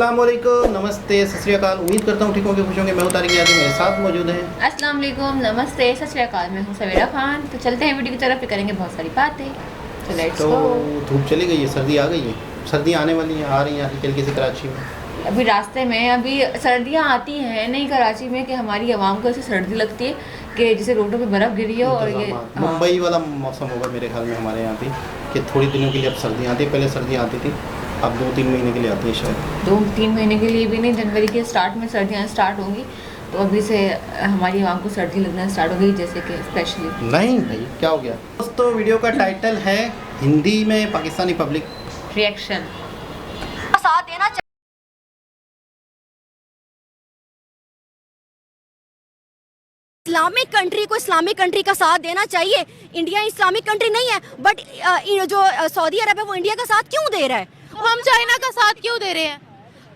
अस्सलाम वालेकुम, नमस्ते, सत श्री अकाल। उम्मीद करता हूँ ठीक होंगे, खुश होंगे। मैं हूं तारिक यादी, मेरे साथ मौजूद हैं। अस्सलाम वालेकुम, नमस्ते, सत श्री अकाल। मैं हूं सवेरा खान। तो चलते हैं वीडियो की तरफ, करेंगे बहुत सारी बातें। तो लेट्स गो। धूप चली गई है, सर्दी आ गई है, सर्दियाँ आने वाली हैं, आ रही हैं हल्की हल्की से कराची में। अभी रास्ते में अभी सर्दियां आती हैं नहीं कराची में कि हमारी आवाम को ऐसे सर्दी लगती है कि जैसे रोडों पे बर्फ़ गिरी हो। और ये मुंबई वाला मौसम होगा मेरे ख्याल में हमारे यहाँ भी, कि थोड़ी दिनों के लिए अब सर्दियाँ आती है। पहले सर्दियाँ आती थी, अब 2-3 महीने के लिए आती है शायद। 2-3 महीने के लिए भी नहीं, जनवरी के स्टार्ट में सर्दियाँ स्टार्ट होंगी। तो अभी से हमारी आवाम को सर्दी लगना स्टार्ट हो गई, जैसे कि स्पेशली। नहीं भाई, क्या हो गया दोस्तों? वीडियो का टाइटल है हिंदी में पाकिस्तानी पब्लिक रिएक्शन। साथ देना इस्लामिक कंट्री को इस्लामिक कंट्री का साथ देना चाहिए। इंडिया इस्लामिक कंट्री नहीं है, बट जो सऊदी अरब है वो इंडिया का साथ क्यों दे रहा है? हम चाइना का साथ क्यों दे रहे हैं?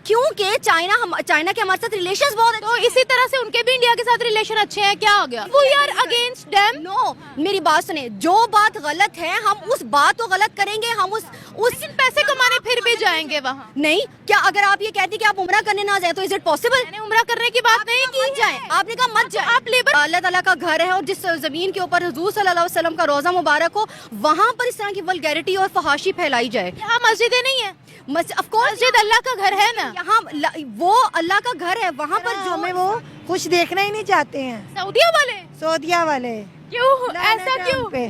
क्योंकि चाइना के हमारे साथ रिलेशंस बहुत तो इसी तरह से उनके भी इंडिया के साथ रिलेशन अच्छे हैं। क्या हो गया? We are against them? No, मेरी बात सुने। जो बात गलत है हम उस बात को गलत करेंगे। हम उस लेकिन पैसे कमाने फिर भी जाएंगे वहाँ। नहीं, क्या अगर आप ये कहती कि आप उम्रा करने ना जाए तो इज इट पॉसिबल? मैंने उम्रा करने की बात नहीं की। मत जाए, आपने कहा मत जाए। आप लेबर। अल्लाह ताला का घर है और जिस जमीन के ऊपर हुजूर सल्लल्लाहु अलैहि वसल्लम का रोजा मुबारक हो, वहाँ पर इस तरह की वल्गैरिटी और फहाशी फैलाई जाए। यहाँ मस्जिदें नहीं है। ऑफ कोर्स मस्जिद अल्लाह का घर है ना। यहाँ वो अल्लाह का घर है, वहाँ पर जो हमें वो कुछ देखना ही नहीं चाहते हैं सऊदिया वाले। सऊदिया वाले। क्यों लानत ऐसा है क्यों? उन पे,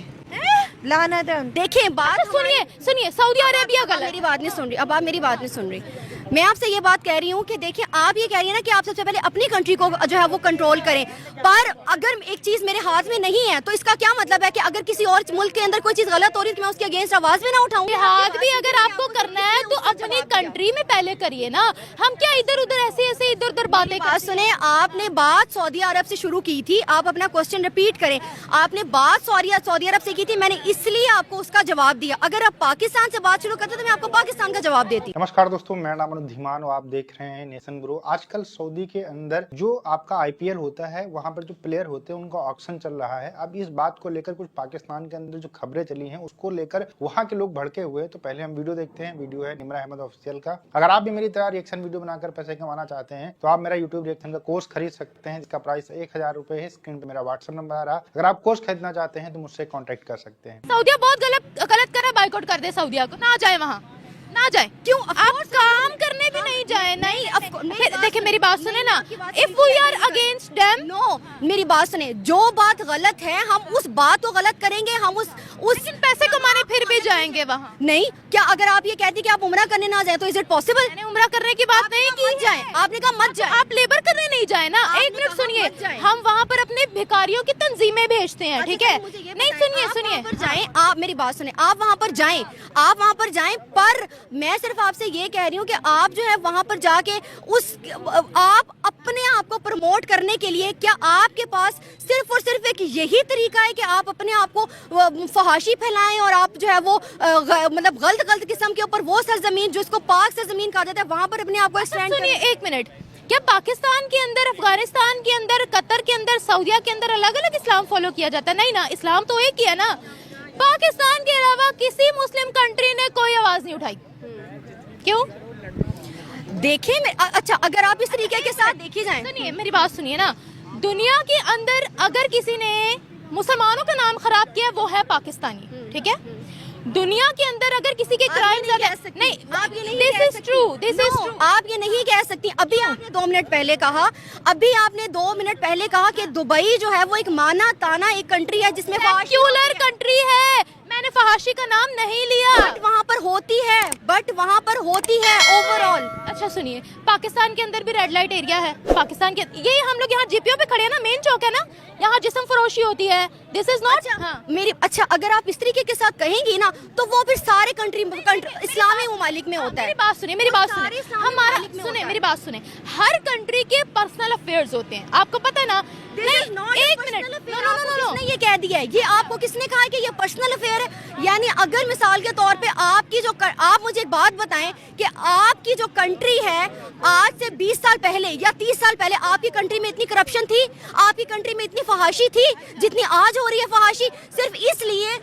लानत है उन पे। देखें बात सुनिए सऊदी अरेबिया आप गलत। मेरी बात नहीं सुन रही। अब आप मेरी बात नहीं सुन रही। मैं आपसे ये बात कह रही हूँ कि देखिए, आप ये कह रही है ना कि आप सबसे पहले अपनी कंट्री को जो है वो कंट्रोल करें, पर अगर एक चीज मेरे हाथ में नहीं है तो इसका क्या मतलब है कि अगर किसी और मुल्क के अंदर कोई चीज गलत हो रही है तो मैं उसके अगेंस्ट आवाज भी ना उठाऊं? हाथ भी अगर आपको करना है तो अपनी कंट्री में पहले करिए ना। हम क्या इधर उधर ऐसे इधर उधर बातें बात सुने। आपने बात सऊदी अरब से शुरू की थी, आप अपना क्वेश्चन रिपीट करें। आपने बात सऊदी अरब से की थी, मैंने इसलिए आपको उसका जवाब दिया। अगर आप पाकिस्तान से बात शुरू करते तो मैं आपको पाकिस्तान का जवाब देती। नमस्कार दोस्तों, मेरा नाम अनुज धीमान और आप देख रहे हैं नेशन ब्रो। आजकल सऊदी के अंदर जो आपका आईपीएल होता है, वहां पर जो प्लेयर होते हैं उनका ऑक्शन चल रहा है। अब इस बात को लेकर कुछ पाकिस्तान के अंदर जो खबरें चली हैं उसको लेकर वहां के लोग भड़के हुए हैं। तो पहले हम वीडियो देखते हैं। वीडियो है निमरा अहमद ऑफिशियल का। अगर आप भी मेरी तरह रिएक्शन वीडियो बनाकर पैसे कमाना चाहते हैं तो आप मेरा यूट्यूब रिएक्शन का कोर्स खरीद सकते हैं, जिसका प्राइस 1000 रुपए है। स्क्रीन पे मेरा व्हाट्सएप नंबर आ रहा है। अगर आप कोर्स खरीदना चाहते हैं तो मुझसे कॉन्टेक्ट कर सकते हैं। सऊदिया बहुत गलत करे, बाइकआउट कर दे सऊदिया को। ना जाए वहाँ, ना जाए। क्यों? आप काम करने भी नहीं जाए। नहीं, देखिए मेरी बात सुने ना। If we are against them, no, मेरी बात सुने। जो बात गलत है हम उस बात को गलत करेंगे। हम उस लेकिन पैसे कमाने फिर भी जाएंगे वहाँ। नहीं, क्या अगर आप ये कहती कि आप उम्रा करने ना जाए तो इज इट पॉसिबल? मैंने उम्रा करने की बात नहीं की। मत जाए, आपने कहा मत जाए। आप लेबर करने नहीं जाए ना। एक मिनट सुनिए, हम वहाँ पर अपने भिखारियों की तंजीमें भेजते हैं, ठीक है? नहीं, सुनिए जाएं। आप मेरी बात सुने, आप वहाँ पर जाएं, आप वहाँ पर जाएं। पर मैं सिर्फ आपसे ये कह रही हूँ कि आप जो है वहाँ पर जाके आप अपने आप को प्रमोट करने के लिए, क्या आपके पास सिर्फ और सिर्फ एक यही तरीका है कि आप अपने आप को फहाशी फैलाएं और आप जो है वो मतलब गलत किस्म के ऊपर वो सरजमीन जिसको पाक सरजमीन कहा जाता है वहाँ पर अपने आप को स्टैंड सुनिए एक मिनट। क्या पाकिस्तान के अंदर, अफगानिस्तान के अंदर, कतर के अंदर, सऊदिया के अंदर अलग अलग इस्लाम फॉलो किया जाता है? नहीं ना, इस्लाम तो एक ही है ना। पाकिस्तान के अलावा किसी मुस्लिम कंट्री ने कोई आवाज नहीं उठाई। क्यों? देखें अच्छा, अगर आप इस तरीके के साथ देखी जाएं। सुनिए मेरी बात सुनिए ना। दुनिया के अंदर अगर किसी ने मुसलमानों का नाम खराब किया वो है पाकिस्तानी, ठीक है? दुनिया के अंदर अगर किसी के क्राइम नहीं, आप ये नहीं दिस इज ट्रू। आप ये नहीं कह सकती। अभी आपने 2 मिनट पहले कहा, कि दुबई जो है वो एक माना ताना एक कंट्री है जिसमें सेक्युलर कंट्री है। मैंने फहाशी का नाम नहीं लिया। बट वहाँ पर होती है ओवरऑल। अच्छा सुनिए, पाकिस्तान के अंदर भी रेड लाइट एरिया है। पाकिस्तान के ये हम लोग यहाँ जीपीओ पे खड़े हैं ना, मेन चौक है ना, यहाँ जिस्म फरोशी होती है। दिस इज नॉट अच्छा, अगर आप इस तरीके के साथ कहेंगी ना तो वो फिर सारे कंट्री इस्लामी ममालिक में होता है। मेरी बात सुनिए, बात सुने, हर कंट्री के पर्सनल अफेयर्स होते हैं, आपको पता है ना? नहीं, एक मिनट, किसने ये कह दिया है? ये आपको किसने कहा है कि ये पर्सनल अफेयर है? यानी अगर मिसाल के तौर पे आपकी जो आप मुझे एक बात बताएं कि आपकी जो कंट्री है आज से 20 साल पहले या 30 साल पहले आपकी कंट्री में इतनी करप्शन थी, आपकी कंट्री में इतनी फहाशी थी जितनी आज हो रही है फहाशी, सिर्फ इसलिए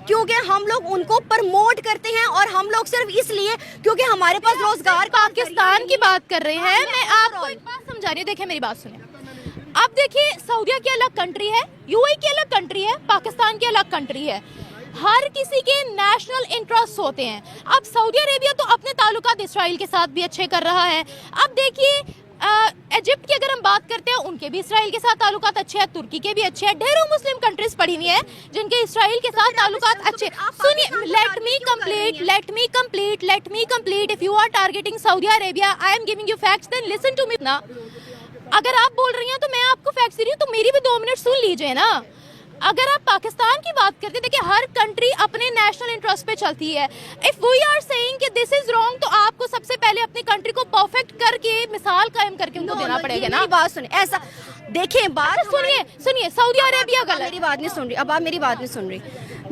क्योंकि हम लोग उनको प्रमोट करते हैं, और हम लोग सिर्फ इसलिए क्योंकि हमारे पास रोजगार पाकिस्तान की बात कर रहे हैं। मैं आपको एक बात समझा रही हूँ, देखिए मेरी बात सुनिए। अब देखिए, सऊदीया की अलग कंट्री है, यूएई की अलग कंट्री है, पाकिस्तान की अलग कंट्री है, हर किसी के नेशनल इंटरेस्ट होते हैं। अब सऊदी अरेबिया तो अपने ताल्लुकात इसराइल के साथ भी अच्छे कर रहा है। अब देखिए इजिप्ट की अगर हम बात करते हैं, उनके भी इसराइल के साथ ताल्लुकात अच्छे हैं, तुर्की के भी अच्छे हैं, ढेरों मुस्लिम कंट्रीज पड़ी हुई हैं जिनके इसराइल के साथ ताल्लुकात अच्छे। सुनिए, let me complete. If you are targeting Saudi Arabia, I am giving you facts, then listen to me ना। अगर आप बोल रही हैं तो मैं आपको फैक्ट्स दे रही हूँ, तो मेरी भी 2 मिनट सुन लीजिए ना। अगर आप पाकिस्तान की बात करते हैं, देखिए हर कंट्री अपने नेशनल इंटरेस्ट पे चलती है। इफ वी आर सेइंग कि दिस इज रॉन्ग, तो आपको सबसे पहले अपनी कंट्री को परफेक्ट करके मिसाल कायम करके उनको देना पड़ेगा ना। बात सुनिए, ऐसा देखें, बात सुनिए, सऊदी अरेबिया गलत। मेरी बात नहीं सुन रही, अब आप मेरी बात नहीं सुन रही।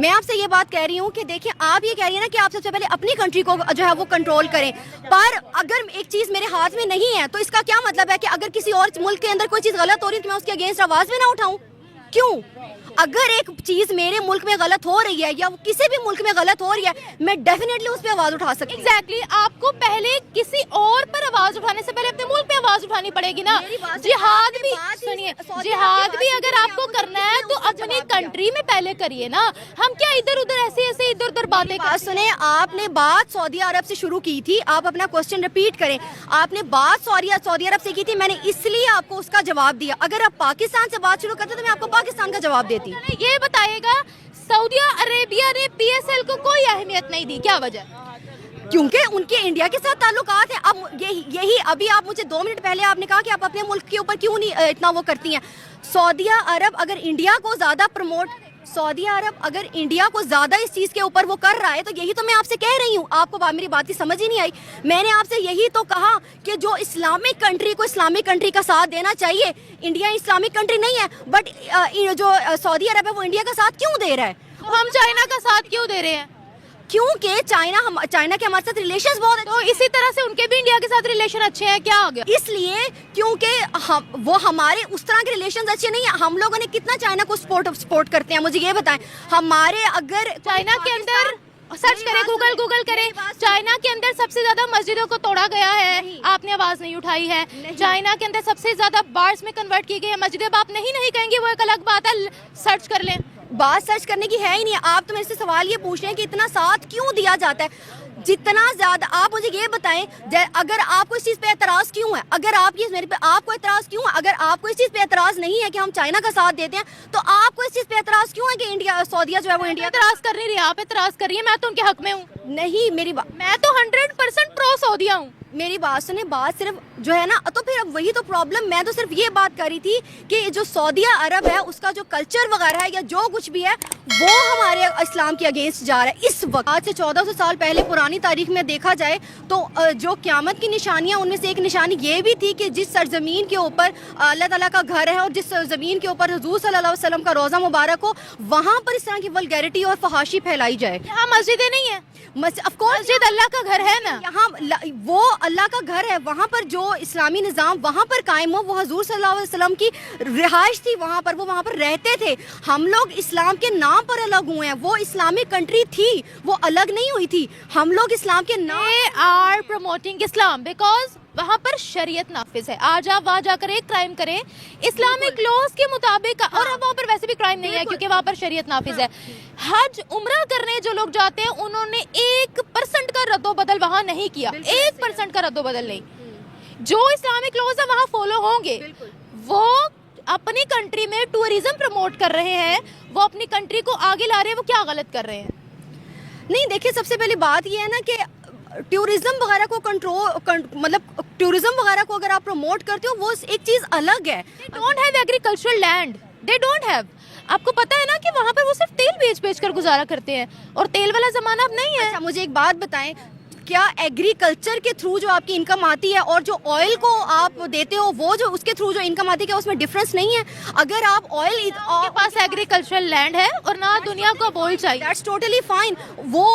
मैं आपसे ये बात कह रही हूँ कि देखिए, आप ये कह रही है ना कि आप सबसे पहले अपनी कंट्री को जो है वो कंट्रोल करें, पर अगर एक चीज मेरे हाथ में नहीं है तो इसका क्या मतलब है कि अगर किसी और मुल्क के अंदर कोई चीज गलत हो रही है तो मैं उसके अगेंस्ट आवाज में ना उठाऊं? क्यों? अगर एक चीज मेरे मुल्क में गलत हो रही है या किसी भी मुल्क में गलत हो रही है, मैं डेफिनेटली उस पर आवाज उठा सकती हूँ। एग्जैक्टली, आपको पहले किसी और पर आवाज उठाने से पहले अपने मुल्क पे आवाज उठानी पड़ेगी ना। जिहाद भी, सुनिए, जिहाद भी अगर आपको करना है तो अपनी कंट्री में पहले करिए ना। हम क्या इधर उधर ऐसे इधर उधर बातें कर। सुने, आपने बात सऊदी अरब से शुरू की थी, आप अपना क्वेश्चन रिपीट करें। आपने बात सऊदी अरब से की थी, मैंने इसलिए आपको उसका जवाब दिया। अगर आप पाकिस्तान से बात शुरू करते तो मैं आपको पाकिस्तान का जवाब देती। ये बताइएगा, सऊदी अरेबिया ने पीएसएल को कोई अहमियत नहीं दी, क्या वजह? क्योंकि उनके इंडिया के साथ ताल्लुकात हैं। अब यही अभी आप मुझे 2 मिनट पहले आपने कहा कि आप अपने मुल्क के ऊपर क्यों नहीं इतना वो करती हैं। सऊदी अरब अगर इंडिया को ज्यादा इस चीज के ऊपर वो कर रहा है, तो यही तो मैं आपसे कह रही हूँ। आपको मेरी बात की समझ ही नहीं आई। मैंने आपसे यही तो कहा कि जो इस्लामिक कंट्री को इस्लामिक कंट्री का साथ देना चाहिए। इंडिया इस्लामिक कंट्री नहीं है, बट जो सऊदी अरब है वो इंडिया का साथ क्यों दे रहा है? हम चाइना का साथ क्यों दे रहे हैं? क्योंकि चाइना के हमारे साथ रिलेशंस बहुत हैं, तो इसी तरह से उनके भी इंडिया के साथ रिलेशन अच्छे हैं, क्या हो गया? इसलिए क्योंकि वो हमारे उस तरह के रिलेशंस अच्छे नहीं है। हम लोगों ने कितना चाइना को सपोर्ट करते हैं, मुझे ये बताएं। हमारे अगर चाइना के अंदर सर्च करें, गूगल करें, चाइना के अंदर सबसे ज्यादा मस्जिदों को तोड़ा गया है, आपने आवाज नहीं उठाई है। चाइना के अंदर सबसे ज्यादा बार्स में कन्वर्ट की गई है मस्जिदें। आप नहीं कहेंगे, वो एक अलग बात है, सर्च कर लें। बात सर्च करने की है ही नहीं। आप तो मेरे से सवाल ये पूछ रहे हैं कि इतना साथ क्यों दिया जाता है, जितना ज्यादा। आप मुझे ये बताएं, अगर आपको इस चीज पे एतराज क्यों है, अगर आप ये मेरे पे आपको एतराज क्यों है, अगर आपको इस चीज पे एतराज नहीं है कि हम चाइना का साथ देते हैं, तो आपको इस चीज पे एतराज क्यों है कि इंडिया सऊदीया जो है वो इंडिया एतराज कर नहीं रही, आप एतराज कर रही है। मैं तो उनके हक में हूँ। नहीं, मेरी बात, मैं तो 100% प्रो सऊदीया हूँ। मेरी बात सुने, बात सिर्फ जो है ना, तो फिर अब वही तो प्रॉब्लम। मैं तो सिर्फ ये बात कर रही थी कि जो सऊदीया अरब है उसका जो कल्चर वगैरह है या जो कुछ भी है वो हमारे इस्लाम के अगेंस्ट जा रहा है इस वक्त। आज से 1400 साल पहले पुरानी तारीख में देखा जाए तो जो क़यामत की निशानियां, उनमें से एक निशानी ये भी थी कि जिस सरजमीन के ऊपर अल्लाह ताला का घर है और जिस ज़मीन के ऊपर हुजूर सल्लल्लाहु अलैहि वसल्लम का रोज़ा मुबारक हो, वहाँ पर इस तरह की वल्गैरिटी और फहाशी फैलाई जाए। यहाँ मस्जिदें नहीं है, मस्जिद अल्लाह का घर है ना, यहाँ वो अल्लाह का घर है। वहाँ पर जो इस्लामी निज़ाम वहाँ पर कायम हो, वो हुजूर सल्लल्लाहु अलैहि वसल्लम की रिहाइश थी वहाँ पर, वो वहाँ पर रहते थे। हम लोग इस्लाम के नाम पर अलग हुए हैं, वो इस्लामिक कंट्री थी, वो अलग नहीं हुई थी। हम लोग इस्लाम के नाम आर प्रमोटिंग इस्लाम बिकॉज वहाँ पर शरीयत नाफिज है। आज आप वहाँ जाकर एक क्राइम करें इस्लामिक लॉज के मुताबिक, और वहाँ पर वैसे भी क्राइम नहीं है क्योंकि वहाँ पर शरीयत नाफिज है। हज उम्रा करने जो लोग जाते हैं उन्होंने 1% का रद्दोबदल वहाँ नहीं किया, 1% का रद्दोबदल नहीं। जो इस्लामिक लॉज है वहाँ फॉलो होंगे। वो अपनी कंट्री में टूरिज्म प्रमोट कर रहे हैं, वो अपनी कंट्री को आगे ला रहे हैं, वो क्या गलत कर रहे हैं? नहीं, देखिए सबसे पहली बात ये है ना कि टूरिज्म वगैरह को मतलब टूरिज्म वगैरह को अगर आप प्रमोट करते हो वो एक चीज अलग है। They don't have agricultural land, they don't have। आपको पता है ना कि वहाँ पर वो सिर्फ तेल बेच कर गुजारा करते हैं, और तेल वाला जमाना अब नहीं है। अच्छा, मुझे एक बात बताएं क्या एग्रीकल्चर के थ्रू जो आपकी इनकम आती है और जो ऑयल को आप देते हो वो जो उसके थ्रू जो इनकम आती है, क्या उसमें डिफरेंस नहीं है? अगर आप ऑयल आपके पास एग्रीकल्चरल लैंड है और ना दुनिया को ऑयल चाहिए, दैट्स टोटली फाइन। वो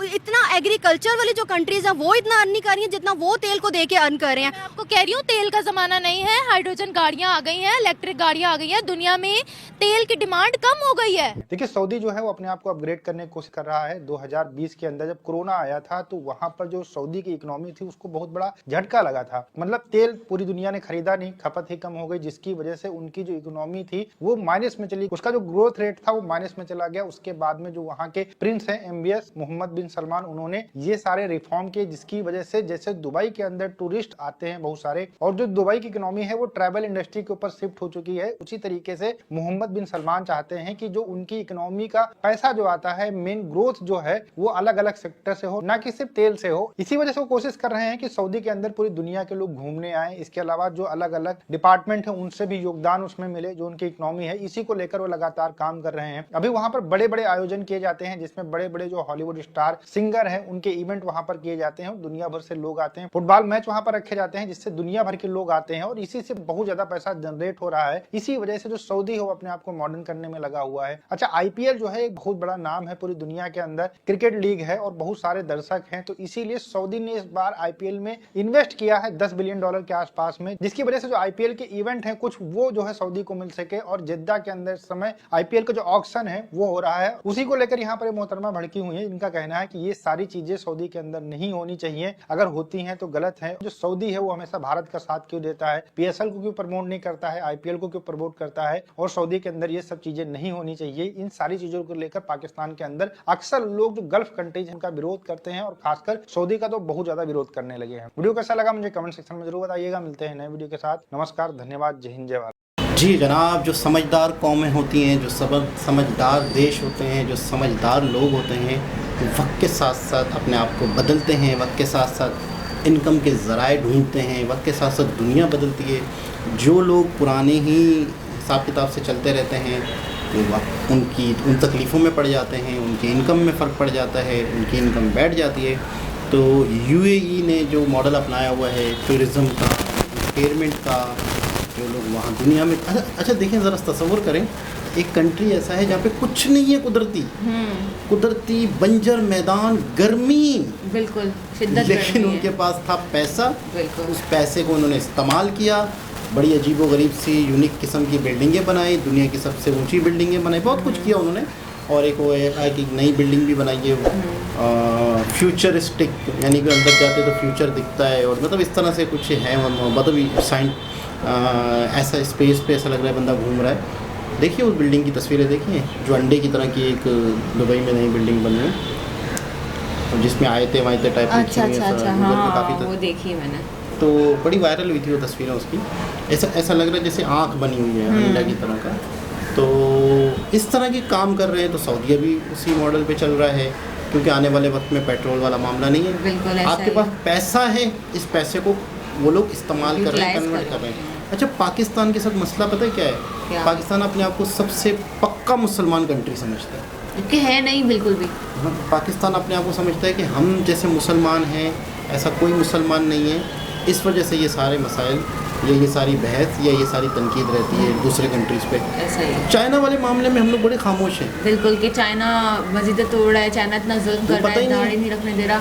इतना एग्रीकल्चर वाली जो कंट्रीज हैं वो इतना अर्न नहीं कर रही हैं जितना वो तेल को दे के अर्न कर रहे हैं। मैं आपको कह रही हूँ तेल का जमाना नहीं है, हाइड्रोजन गाड़ियां आ गई हैं, इलेक्ट्रिक गाड़ियां आ गई हैं, दुनिया में तेल की डिमांड कम हो गई है। देखिए सऊदी जो है वो अपने आप को अपग्रेड करने की कोशिश कर रहा है। 2020 के अंदर जब कोरोना आया था तो वहां पर जो सऊदी की इकोनॉमी थी उसको बहुत बड़ा झटका लगा था। मतलब तेल पूरी दुनिया ने खरीदा नहीं, खपत ही कम हो गई, जिसकी वजह से उनकी जो इकोनॉमी थी वो माइनस में चली, उसका जो ग्रोथ रेट था वो माइनस में चला गया। उसके बाद में जो वहाँ के प्रिंस है MBS मोहम्मद बिन सलमान, उन्होंने ये सारे रिफॉर्म किए, जिसकी वजह से जैसे दुबई के अंदर टूरिस्ट आते हैं बहुत सारे, और जो दुबई की इकोनॉमी है वो ट्रैवल इंडस्ट्री के ऊपर शिफ्ट हो चुकी है। उसी तरीके से मोहम्मद बिन सलमान चाहते हैं कि जो उनकी इकोनॉमी का पैसा जो आता है, मेन ग्रोथ जो है वो अलग अलग सेक्टर से हो, ना कि सिर्फ तेल से हो। इसी वजह से वो कोशिश कर रहे हैं कि सऊदी के अंदर पूरी दुनिया के लोग घूमने आए। इसके अलावा जो अलग अलग डिपार्टमेंट है उनसे भी योगदान उसमें मिले, जो उनकी इकोनॉमी है इसी को लेकर वो लगातार काम कर रहे हैं। अभी वहां पर बड़े बड़े आयोजन किए जाते हैं जिसमें बड़े बड़े जो हॉलीवुड स्टार सिंगर है उनके इवेंट वहां पर किए जाते हैं, दुनिया भर से लोग आते हैं। फुटबॉल मैच वहां पर रखे जाते हैं जिससे दुनिया भर के लोग आते हैं और इसी से बहुत ज्यादा पैसा जनरेट हो रहा है। इसी वजह से जो सऊदी है वो अपने आप को मॉडर्न करने में लगा हुआ है। अच्छा, IPL जो है एक बहुत बड़ा नाम है पूरी दुनिया के अंदर, क्रिकेट लीग है और बहुत सारे दर्शक हैं, तो इसीलिए सऊदी ने इस बार IPL में इन्वेस्ट किया है $10 बिलियन के आसपास में, जिसकी वजह से जो IPL के इवेंट है कुछ वो जो है सऊदी को मिल सके। और जिद्दा के अंदर इस समय IPL का जो ऑक्शन है वो हो रहा है, उसी को लेकर यहाँ पर मोहतरमा भड़की हुई है। इनका कहना है कि ये सारी चीजें सऊदी के अंदर नहीं होनी चाहिए, अगर होती हैं तो गलत है। जो सऊदी है वो हमेशा भारत का साथ क्यों देता है, PSL को क्यों प्रमोट नहीं करता है, IPL को क्यों प्रमोट करता है, और सऊदी के अंदर ये सब चीजें नहीं होनी चाहिए। इन सारी चीजों को लेकर पाकिस्तान के अंदर अक्सर लोग जो गल्फ कंट्रीज उनका विरोध करते हैं और खासकर सऊदी का तो बहुत ज्यादा विरोध करने लगे हैं। वीडियो कैसा लगा मुझे कमेंट सेक्शन में जरूर बताइएगा। मिलते हैं नए वीडियो के साथ। नमस्कार, धन्यवाद, जय हिंद, जय भारत। जी जनाब, जो समझदार कौमें होती हैं, जो समझदार देश होते हैं, जो समझदार लोग होते हैं, वक्त के साथ साथ अपने आप को बदलते हैं, वक्त के साथ साथ इनकम के ज़राए ढूंढते हैं, वक्त के साथ साथ दुनिया बदलती है। जो लोग पुराने ही हिसाब किताब से चलते रहते हैं वो उन तकलीफ़ों में पड़ जाते हैं, उनकी इनकम में फ़र्क पड़ जाता है, उनकी इनकम बैठ जाती है। तो UAE ने जो मॉडल अपनाया हुआ है टूरिज़्म का, एंटरटेनमेंट का, जो लोग वहाँ दुनिया में अच्छा देखें, ज़रा तसव्वुर करें, एक कंट्री ऐसा है जहाँ पे कुछ नहीं है कुदरती बंजर मैदान, गर्मी बिल्कुल शिद्दत, लेकिन उनके पास था पैसा। उस पैसे को उन्होंने इस्तेमाल किया, बड़ी अजीबोगरीब सी यूनिक किस्म की बिल्डिंगें बनाई, दुनिया की सबसे ऊंची बिल्डिंगें बनाई, बहुत कुछ किया उन्होंने। और एक वो एक नई बिल्डिंग भी बनाई है फ्यूचरिस्टिक, यानी कि अंदर जाते तो फ्यूचर दिखता है, और मतलब इस तरह से कुछ है, मतलब साइंस ऐसा स्पेस पे ऐसा लग रहा है बंदा घूम रहा है। देखिए उस बिल्डिंग की तस्वीरें देखिए, जो अंडे की तरह की एक दुबई में नई बिल्डिंग बनी है, और जिसमें आयते वायते टाइप की अच्छा हाँ, वो देखी मैंने, तो बड़ी वायरल हुई थी वो तस्वीरें उसकी। ऐसा लग रहा है जैसे आँख बनी हुई है अंडा की तरह का। तो इस तरह के काम कर रहे हैं, तो सऊदी भी उसी मॉडल पे चल रहा है, क्योंकि आने वाले वक्त में पेट्रोल वाला मामला नहीं है। बिल्कुल आपके पास पैसा है, इस पैसे को वो लोग इस्तेमाल कर रहे हैं, कन्वर्ट कर रहे हैं। अच्छा, पाकिस्तान के साथ मसला पता है क्या है? पाकिस्तान अपने आप को सबसे पक्का मुसलमान कंट्री समझता है, क्योंकि है नहीं बिल्कुल भी। पाकिस्तान अपने आप को समझता है कि हम जैसे मुसलमान हैं, ऐसा कोई मुसलमान नहीं है। इस वजह से ये सारे मसाइल या ये सारी बहस या ये सारी तनकीद रहती है दूसरे कंट्रीज़ पे। ऐसा ही चाइना वाले मामले में हम लोग बड़े खामोश हैं। बिल्कुल, कि चाइना मस्जिदें तोड़ रहा है, चाइना इतना जुल्म कर रहा है, दाढ़ी नहीं रखने दे रहा,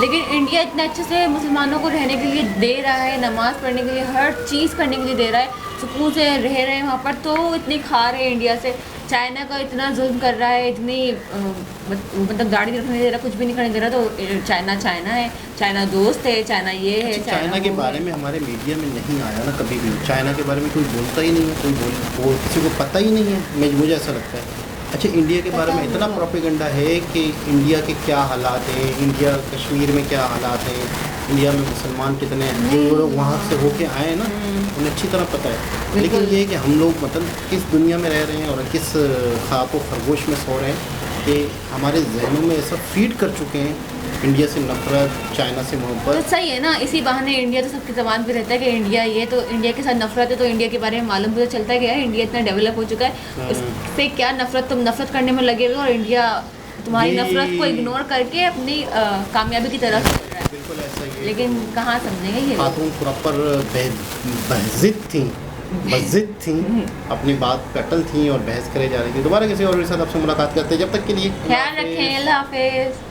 लेकिन इंडिया इतने अच्छे से मुसलमानों को रहने के लिए दे रहा है, नमाज़ पढ़ने के लिए, हर चीज़ करने के लिए दे रहा है, सुकून से रह रहे हैं वहाँ पर, तो इतनी खा रहे हैं इंडिया से। चाइना का इतना जुल्म कर रहा है, इतनी मतलब गाड़ी नहीं रखने दे रहा, कुछ भी नहीं करने दे रहा, तो चाइना है, चाइना दोस्त है, चाइना ये है। चाइना के बारे में हमारे मीडिया में नहीं आया ना कभी भी, चाइना के बारे में कोई बोलता ही नहीं है, कोई किसी को पता ही नहीं है, मुझे ऐसा लगता है। अच्छा, इंडिया के बारे में इतना प्रोपेगेंडा है कि इंडिया के क्या हालात हैं, इंडिया कश्मीर में क्या हालात हैं, इंडिया में मुसलमान कितने हैं, जो लोग वहाँ से होके आए हैं ना उन्हें अच्छी तरह पता है। लेकिन ये है कि हम लोग मतलब किस दुनिया में रह रहे हैं और किस ख्वाब व खरगोश में सो रहे हैं कि हमारे जहनों में ऐसा फीड कर चुके हैं इंडिया से नफरत, चाइना से मोहब्बत। तो सही है ना, इसी बहाने इंडिया तो सबकी ज़बान पे रहता है कि इंडिया ये, तो इंडिया के साथ नफरत है, तो इंडिया के बारे में मालूम भी तो चलता है कि यार इंडिया इतना डेवलप हो चुका है, उससे क्या नफरत, तुम नफरत करने में लगे हुए और इंडिया तुम्हारी ये- नफरत को इग्नोर करके अपनी कामयाबी की तरफ चल रहा है। बिल्कुल ऐसा ही है। लेकिन कहाँ समझेंगे ये लोग? खातून प्रॉपर बहजिद थी, मस्जिद थी, अपनी बात पे अटल थी और बहस करे जा रही थी। दोबारा किसी और के साथ आपसे मुलाकात करते हैं, जब तक के लिए ख्याल रखें, अल्लाह हाफिज़।